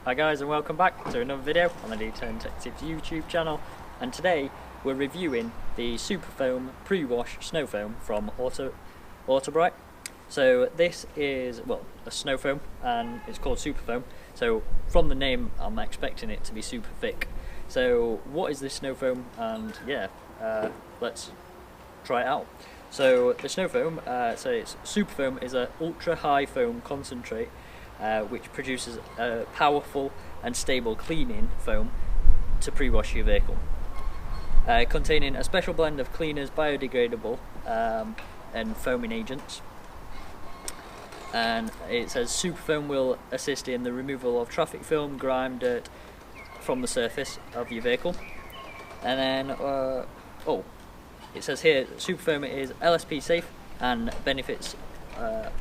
Hi guys, and welcome back to another video on the Detail Detectives YouTube channel, and today we're reviewing the Superfoam pre-wash snow foam from Autobrite. So this is, well, a snow foam and it's called Superfoam, so from the name I'm expecting it to be super thick. So what is this snow foam? And yeah, let's try it out. So the snow foam, Superfoam is an ultra high foam concentrate which produces a powerful and stable cleaning foam to pre-wash your vehicle, containing a special blend of cleaners, biodegradable and foaming agents. And it says Superfoam will assist in the removal of traffic film, grime, dirt from the surface of your vehicle. And then it says here Superfoam is LSP safe and benefits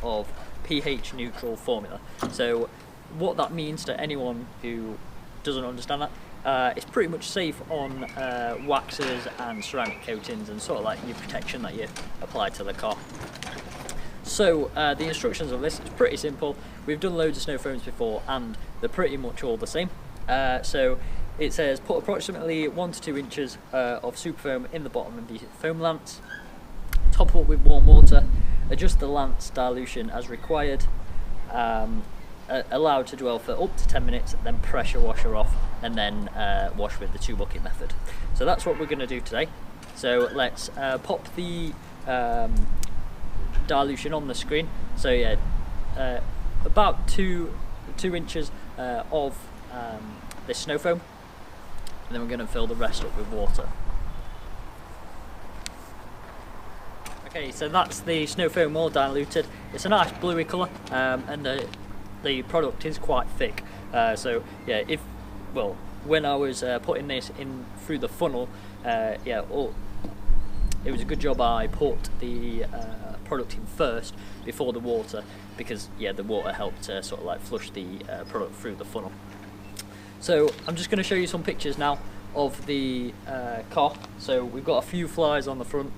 of pH neutral formula. So what that means to anyone who doesn't understand that, it's pretty much safe on waxes and ceramic coatings and sort of like your protection that you apply to the car. So the instructions of this is pretty simple. We've done loads of snow foams before and they're pretty much all the same. So it says put approximately 1 to 2 inches of Superfoam in the bottom of the foam lance, top up with warm water, adjust the lance dilution as required, allowed to dwell for up to 10 minutes, then pressure washer off, and then wash with the 2 bucket method. So that's what we're going to do today. So let's pop the dilution on the screen. So yeah, about 2 inches of this snow foam, and then we're going to fill the rest up with water. Okay, so that's the snow foam all diluted. It's a nice bluey colour, and the product is quite thick. So yeah, when I was putting this in through the funnel, it was a good job I put the product in first before the water, because yeah, the water helped to sort of like flush the product through the funnel. So I'm just going to show you some pictures now of the car. So we've got a few flies on the front.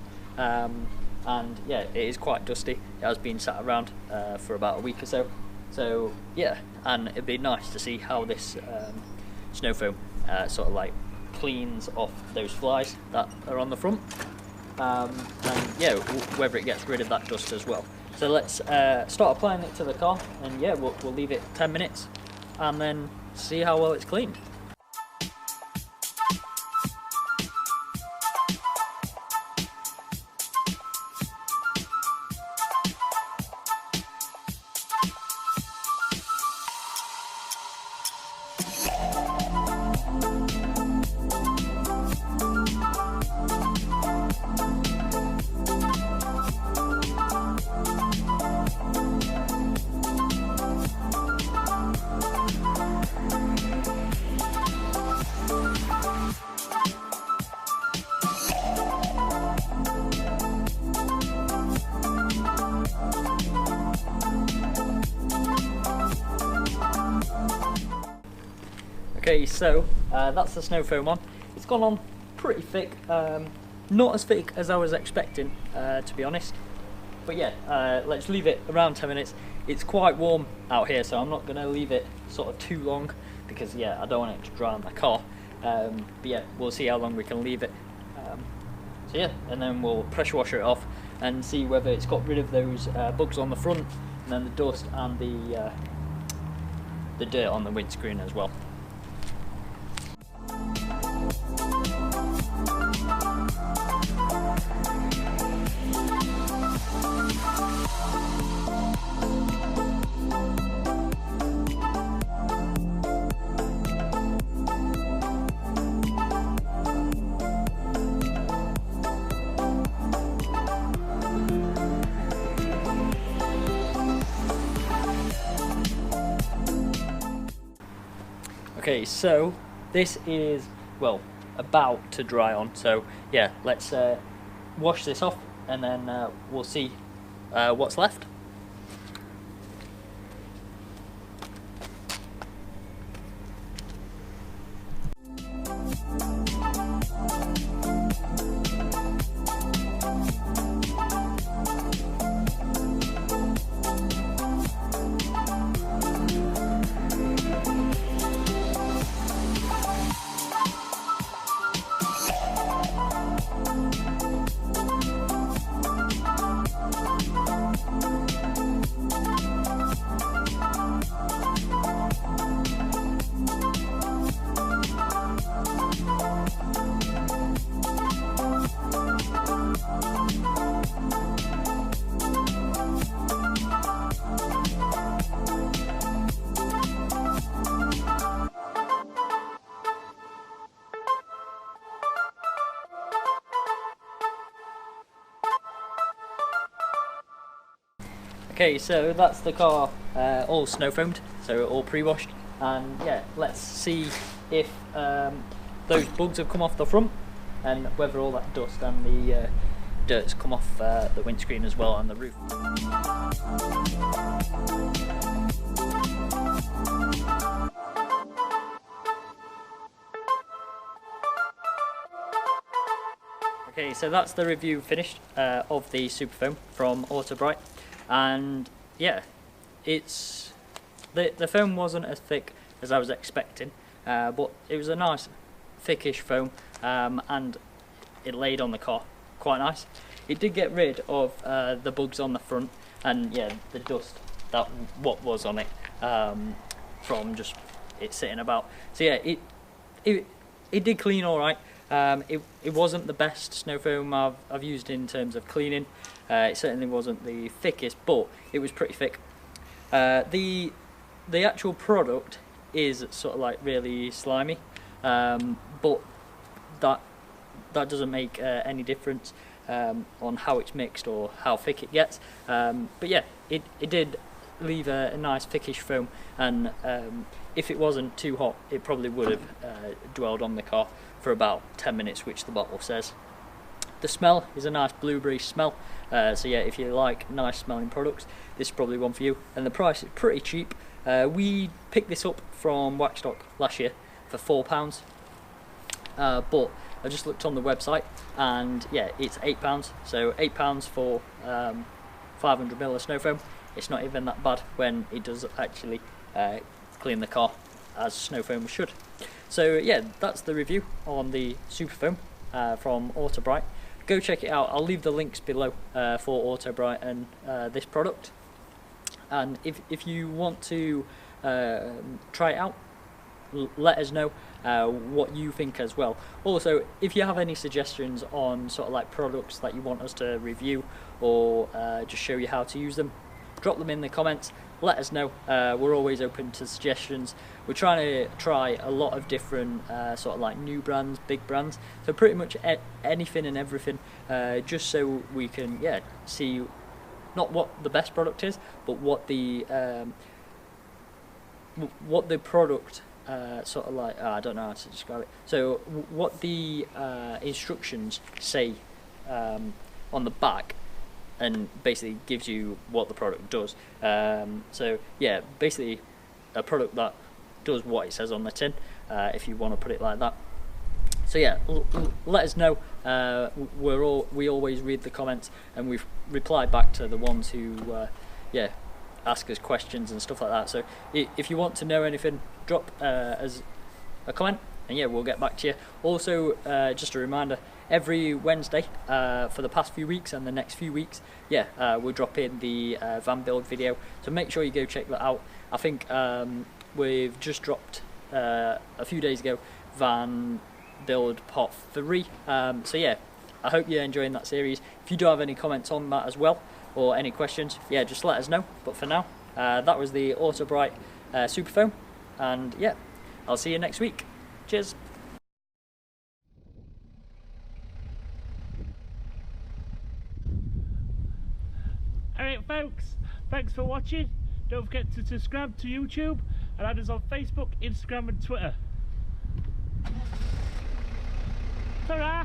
And yeah, it is quite dusty. It has been sat around for about a week or so. So yeah, and it'd be nice to see how this snow foam sort of like cleans off those flies that are on the front, and yeah, whether it gets rid of that dust as well. So let's start applying it to the car, and yeah, we'll leave it 10 minutes and then see how well it's cleaned. Okay, so that's the snow foam on. It's gone on pretty thick, not as thick as I was expecting, to be honest. But yeah, let's leave it around 10 minutes. It's quite warm out here, so I'm not going to leave it sort of too long, because yeah, I don't want it to dry on my car. But yeah, we'll see how long we can leave it. So yeah, and then we'll pressure washer it off and see whether it's got rid of those bugs on the front, and then the dust and the dirt on the windscreen as well. Okay, so this is, well, about to dry on, so yeah, let's wash this off and then we'll see what's left. Okay, so that's the car all snow foamed, so all pre-washed, and yeah, let's see if those bugs have come off the front and whether all that dust and the dirt's come off the windscreen as well and the roof. Okay, so that's the review finished of the Superfoam from Autobrite, and yeah, it's the foam wasn't as thick as I was expecting, but it was a nice thickish foam, and it laid on the car quite nice. It did get rid of the bugs on the front and yeah, the dust that what was on it from just it sitting about. So yeah, it did clean all right. It wasn't the best snow foam I've used in terms of cleaning. It certainly wasn't the thickest, but it was pretty thick. The actual product is sort of like really slimy, but that doesn't make any difference on how it's mixed or how thick it gets. But yeah, it did leave a nice thickish foam, and if it wasn't too hot, it probably would have dwelled on the car for about 10 minutes, which the bottle says. The smell is a nice blueberry smell, so yeah, if you like nice smelling products, this is probably one for you. And the price is pretty cheap. We picked this up from Waxstock last year for £4, but I just looked on the website and yeah, it's £8, so £8 for 500ml of snow foam. It's not even that bad when it does actually clean the car as snow foam should. So yeah, that's the review on the Superfoam from Autobrite. Go check it out. I'll leave the links below for Autobrite and this product. And if you want to try it out, let us know what you think as well. Also, if you have any suggestions on sort of like products that you want us to review or just show you how to use them, drop them in the comments. Let us know. We're always open to suggestions. We're trying to try a lot of different sort of like new brands, big brands, so pretty much anything and everything, just so we can see not what the best product is, but what the product sort of like, I don't know how to describe it, so what the instructions say on the back, and basically gives you what the product does. So yeah, basically a product that does what it says on the tin, if you want to put it like that. So yeah, let us know. We always read the comments, and we've replied back to the ones who ask us questions and stuff like that. So if you want to know anything, drop as a comment, and yeah, we'll get back to you. Also, just a reminder, every Wednesday for the past few weeks and the next few weeks, we'll drop in the van build video, so make sure you go check that out. I think we've just dropped a few days ago van build part 3, so yeah, I hope you're enjoying that series. If you do have any comments on that as well, or any questions, yeah, just let us know. But for now, that was the Autobrite Superfoam, and yeah, I'll see you next week. Cheers. Alright folks, thanks for watching. Don't forget to subscribe to YouTube and add us on Facebook, Instagram and Twitter. Ta-ra!